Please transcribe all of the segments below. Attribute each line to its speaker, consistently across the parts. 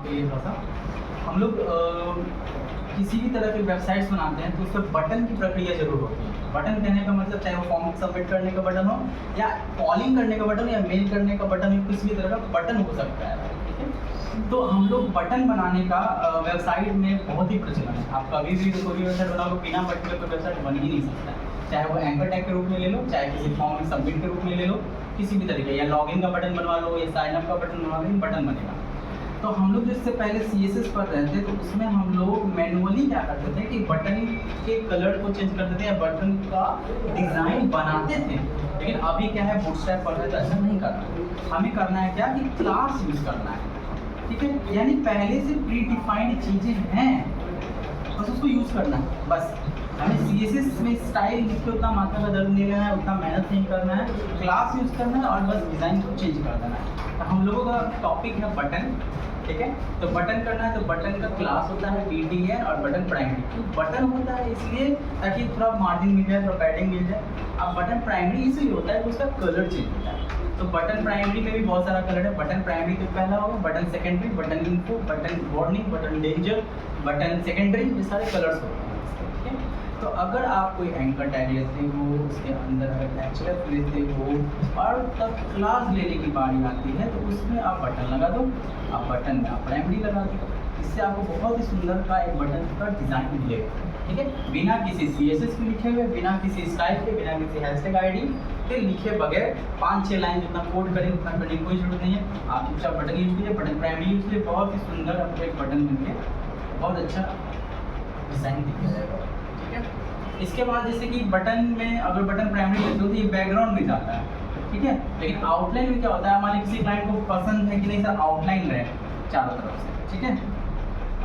Speaker 1: के लिए थोड़ा सा हम लोग किसी भी तरह की वेबसाइट्स बनाते हैं तो उस पर बटन की प्रक्रिया जरूर होती है। बटन कहने का मतलब चाहे वो फॉर्म सबमिट करने का बटन हो या कॉलिंग करने का बटन या मेल करने का बटन, किसी भी तरह का बटन हो सकता है, ठीक है। तो हम लोग बटन बनाने का वेबसाइट में बहुत ही प्रचलन है। आप कभी भी कोई भी वेबसाइट बनाओ बिना बटन के कोई वेबसाइट बन ही नहीं सकता है। चाहे वो एंकर टैग के रूप में ले लो, चाहे किसी फॉर्म में सबमिट के रूप में ले लो, किसी भी तरीके, या लॉगिन का बटन बनवा लो या साइन अप का बटन बनवा लो, बटन बनेगा। तो हम लोग जिससे पहले CSS पर रहते तो उसमें हम लोग मैनुअली क्या करते थे कि बटन के कलर को चेंज करते थे या बटन का डिज़ाइन बनाते थे। लेकिन अभी क्या है, बूटस्ट्रैप पर है तो ऐसा नहीं करना। हमें करना है क्या कि क्लास यूज़ करना है, ठीक है। यानी पहले से प्री डिफाइंड चीज़ें हैं, बस उसको यूज़ करना है। बस हमें CSS में स्टाइल लिख के उतना माथा का दर्द नहीं लेना है, उतना मेहनत नहीं करना है, क्लास यूज़ करना है और बस डिज़ाइन को चेंज कर देना है। तो हम लोगों का टॉपिक है बटन, ठीक है। तो बटन करना है तो बटन का क्लास होता है BTN और बटन प्राइमरी। तो बटन होता है इसलिए ताकि थोड़ा मार्जिन मिल जाए, थोड़ा पैडिंग मिल जाए। अब बटन प्राइमरी इसलिए होता है कि उसका कलर चेंज होता है। तो बटन प्राइमरी में भी बहुत सारा कलर है। बटन प्राइमरी तो पहला होगा, button secondary, button info, button warning, button danger, button secondary, ये सारे कलर्स होते हैं, ठीक है। तो अगर आप कोई एंकर टैग लेते हो, उसके अंदर अगर href लेते हो और तब क्लास लेने की बारी आती है तो उसमें आप बटन लगा दो। आप बटन में आप प्राइमरी लगा दो, इससे आपको बहुत ही सुंदर का एक बटन का डिज़ाइन मिलेगा, ठीक है। बिना किसी CSS के लिखे हुए, बिना किसी स्टाइल के, बिना किसी हैशटैग ID के लिखे बगैर 5-6 लाइन जितना कोड करें उतना करने की कोई जरूरत नहीं है। आप चुपचाप बटन यूज कीजिए, बटन प्राइमरी यूज कीजिए, बहुत ही सुंदर आपको एक बटन मिल के बहुत अच्छा डिज़ाइन दिख जाएगा, ठीक है। इसके बाद जैसे कि बटन में अगर बटन प्राइमरी लेते हो तो ये बैकग्राउंड भी जाता है, ठीक है। लेकिन आउटलाइन में क्या होता है, हमारे किसी क्लाइंट को पसंद है कि नहीं सर आउटलाइन रहे चारों तरफ से, ठीक है।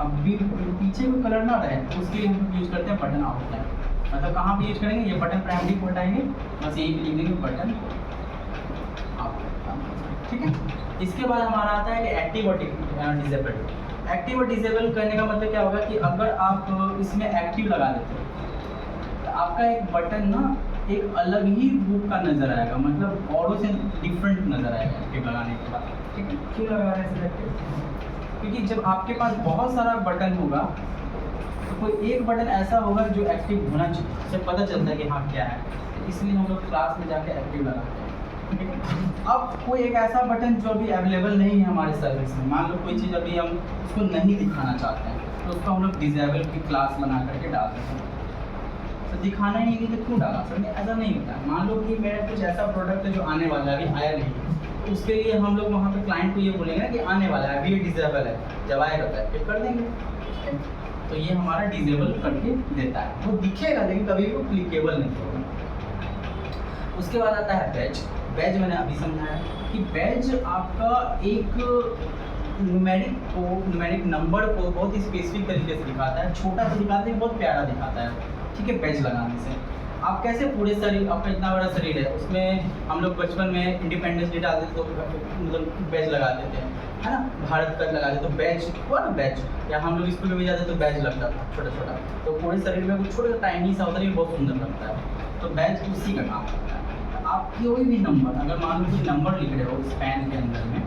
Speaker 1: अब भी पीछे कोई कलर ना रहे तो उसके लिए हम लोग यूज़ करते हैं बटन आउटलाइन। मतलब कहाँ पे यूज करेंगे, ये बटन प्राइमरी को हटाएंगे, बस यहीं पे लिख देंगे बटन आउटलाइन, ठीक है। इसके बाद हमारा आता है कि एक्टिव और डिसेबल। एक्टिव और डिसेबल करने का मतलब क्या होगा कि अगर आप इसमें एक्टिव लगा देते हो तो आपका एक बटन ना एक अलग ही रूप का नज़र आएगा, मतलब औरों से डिफरेंट नज़र आएगा एक्टिव लगाने के बाद, ठीक है। क्यों लगा रहे हैं एक्टिव? क्योंकि जब आपके पास बहुत सारा बटन होगा तो कोई एक बटन ऐसा होगा जो एक्टिव होना चाहिए, उससे पता चलता है कि हाँ क्या है, तो इसलिए हम लोग क्लास में जाके एक्टिव लगाते हैं, ठीक है। अब कोई एक ऐसा बटन जो अभी अवेलेबल नहीं है हमारे सर्विस में, मान लो कोई चीज़ अभी हम उसको नहीं दिखाना चाहते हैं तो उसको हम लोग डिसेबल की क्लास बना करके डाल देते हैं। तो दिखाना ही नहीं तो क्यों डाला सर, ऐसा नहीं होता है। मान लो कि मेरा कुछ ऐसा प्रोडक्ट है जो आने वाला है, अभी आया नहीं, तो उसके लिए हम लोग वहाँ पे क्लाइंट को ये बोलेंगे कि आने वाला है, अभी ये डिसेबल है, जब आएगा तो एक्टिव कर देंगे, ठीक है। तो ये हमारा डिसेबल करके देता है, वो दिखेगा लेकिन कभी भी वो क्लिकेबल नहीं होगा। उसके बाद आता है बैज। बैज मैंने अभी समझाया कि बैज आपका एक न्यूमेरिक नंबर को बहुत ही स्पेसिफिक तरीके से दिखाता है, छोटा सा दिखाता है, बहुत प्यारा दिखाता है, ठीक है। बैज लगाने से आप कैसे पूरे शरीर, आपका इतना बड़ा शरीर है उसमें हम लोग बचपन में इंडिपेंडेंस डे डालते थे तो मतलब बैज लगा देते हैं, है ना, भारत का लगा देते तो बैज हुआ ना, बैज। या हम लोग स्कूल में भी जाते तो बैज लगता था छोटा छोटा, तो पूरे शरीर में कुछ छोटा सा टाइनी सा होता है, बहुत सुंदर लगता है। तो बैज उसी का काम करता है। आप कोई भी नंबर, अगर मान लो कोई नंबर लिख रहे हो स्पैन के अंदर में,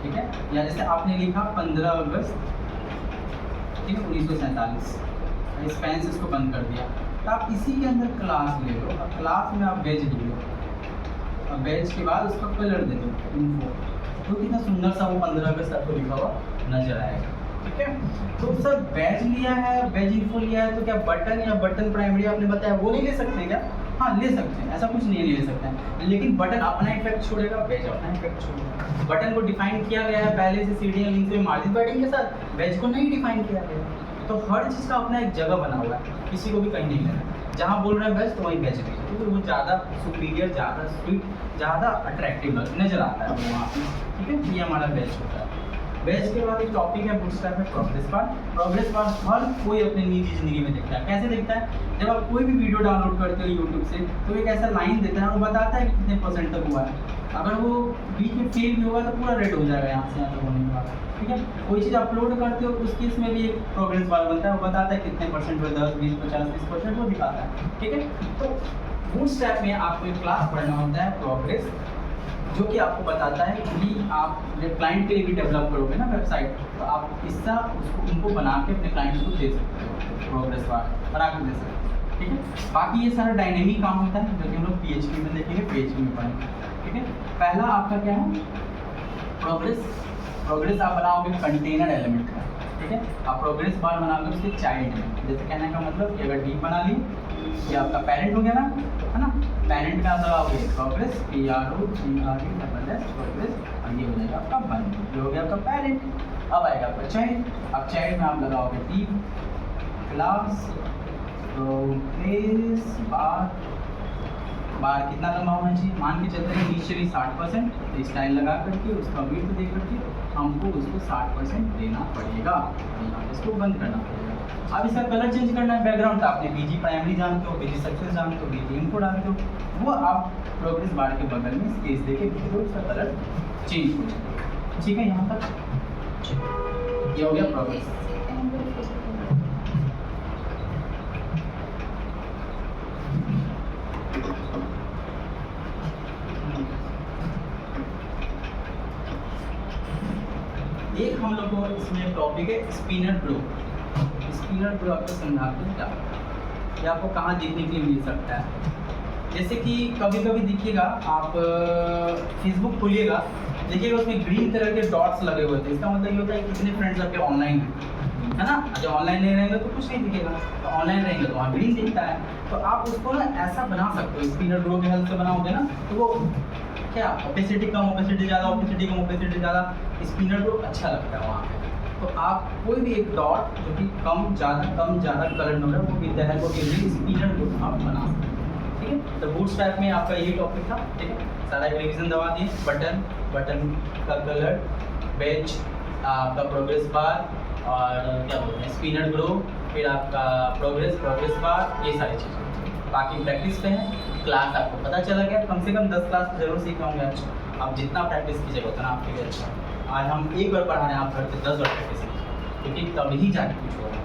Speaker 1: ठीक है, या जैसे आपने लिखा 15 अगस्त, ठीक है, 1947, स्पैन से इसको बंद कर दिया, तो आप इसी के अंदर क्लास ले लो और क्लास में आप बैज लिख लो और बैज के बाद उसका कलर दे दो इन्फो, तो कितना सुंदर सा वो 15 अगस्त आपको लिखा हुआ नजर आएगा, ठीक है। तो सर बैज लिया है, बैज इन्फो लिया है, तो क्या बटन या बटन प्राइमरी आपने बताया वो नहीं ले सकते क्या? हाँ ले सकते हैं, ऐसा कुछ नहीं ले सकते हैं, लेकिन बटन अपना इफेक्ट छोड़ेगा, बैज अपना इफेक्ट छोड़ेगा। बटन को डिफाइन किया गया है पहले से सीढ़ियाँ लिंक में मार्जिन पैडिंग के साथ, बैज को नहीं डिफाइन किया गया। तो हर चीज़ का अपना एक जगह बना हुआ है, किसी को भी कहीं नहीं लेना, जहाँ बोल रहे हैं बैज तो वहीं बैज लीजिए, क्योंकि वो ज़्यादा सुपीरियर, ज़्यादा स्वीट, ज़्यादा अट्रैक्टिव नज़र आता है वहाँ पे, ठीक है। ये हमारा बैज होता है। बैज के बाद एक टॉपिक है बूटस्ट्रैप में प्रोग्रेस बार। प्रोग्रेस बार हर कोई अपनी निजी ज़िंदगी में देखता है। कैसे देखता है? जब आप कोई भी वीडियो डाउनलोड करते हो यूट्यूब से तो एक ऐसा लाइन देता है और बताता है कि कितने % तक हुआ है। अगर वो बीच में फेल भी होगा तो पूरा रेड हो जाएगा यहाँ से यहाँ तक होने के बाद, ठीक है। कोई चीज़ अपलोड करते हो उस केस में भी एक प्रोग्रेस बार बनता है, वो बताता है कितने % हुए, 10, 20, 50, 30% वो दिखाता है, ठीक है। तो बूटस्ट्रैप में आपको एक क्लास पढ़ना होता है प्रोग्रेस जो कि आपको बताता है कि आप जब क्लाइंट के लिए भी डेवलप करोगे ना वेबसाइट, तो आप इसका उसको उनको बना के अपने क्लाइंट्स को दे सकते हो, प्रोग्रेस बार बना के दे सकते हो, ठीक है। बाकी ये सारा डायनेमिक काम होता है जो कि हम लोग PHP में देखेंगे, PHP में पढ़ेंगे, ठीक है। पहला आपका क्या है, प्रोग्रेस आप बनाओगे कंटेनर एलिमेंट का, ठीक है। आप प्रोग्रेस बार बनाओगे उसके चाइल्ड में, जैसे कहने का मतलब कि अगर डी बना ली, ये आपका पेरेंट हो गया ना, है ना। पेरेंट में आप लगाओगे प्रोग्रेस, PROGRESS प्रोग्रेस, और ये हो जाएगा आपका बंद, ये हो गया आपका पेरेंट। अब आएगा आपका चाइल्ड, अब चाइल्ड में आप लगाओगे डी क्लास प्रोग्रेस बार कितना लंबा होना चाहिए, मान के चलते हैं इनिशियली 60%, स्टाइल लगा करके उसका विड्थ दे करके हमको उसको 60% देना पड़ेगा, इसको बंद करना पड़ेगा। अब इसका कलर चेंज करना है, बैकग्राउंड का आपने BG प्राइमरी जानते हो, BG सक्सेस जानते हो, BG इनको डालते हो, वो आप प्रोग्रेस बार के बगल में स्पेस देके तो उसका कलर चेंज हो जाएगा, ठीक है। यहाँ तक ये हो गया प्रोग्रेस। एक हम लोग को इसमें टॉपिक है स्पिनर ग्रो। स्पिनर ग्रो आपको समझाते हैं क्या, ये आपको कहाँ देखने के लिए मिल सकता है। जैसे कि कभी कभी देखिएगा आप फेसबुक खोलिएगा, देखिएगा उसमें ग्रीन कलर के डॉट्स लगे हुए थे, इसका मतलब ये होता है कितने फ्रेंड्स आपके ऑनलाइन हैं, है ना। जब ऑनलाइन नहीं रहेंगे तो कुछ नहीं दिखेगा, तो ऑनलाइन रहेंगे तो वहाँ ग्रीन दिखता है। तो आप उसको ना ऐसा बना सकते हो, स्पिनर ग्रो के हेल्प से बनाओगे ना, तो वो क्या ओपेसिटी कम, ओपेसिटी ज़्यादा, ओपेसिटी कम, ओपेसिटी ज़्यादा, स्पिनर ग्रो अच्छा लगता है वहाँ पे। तो आप कोई भी एक डॉट जो कि कम ज़्यादा कलर में हो रहा है, वो भी है वो स्पिनर ग्रो आप बना सकते हैं, ठीक है। तो बूटस्ट्रैप में आपका यही टॉपिक था, ठीक है। सारा एक रिवीजन दबा दिए, बटन का कलर, बेंच, आपका प्रोग्रेस बार, और क्या बोलते हैं स्पिनर ग्रो, फिर आपका प्रोग्रेस बार, ये सारी चीज़ें बाकी प्रैक्टिस पे है। क्लास आपको पता चला गया, कम से कम 10 क्लास जरूर सीखे होंगे आज। आप जितना प्रैक्टिस कीजिएगा उतना आपके लिए अच्छा। आज हम एक बार पढ़ा रहे हैं, आप घर पे 10 बार प्रैक्टिस कीजिए, क्योंकि तभी जाके कुछ होगा।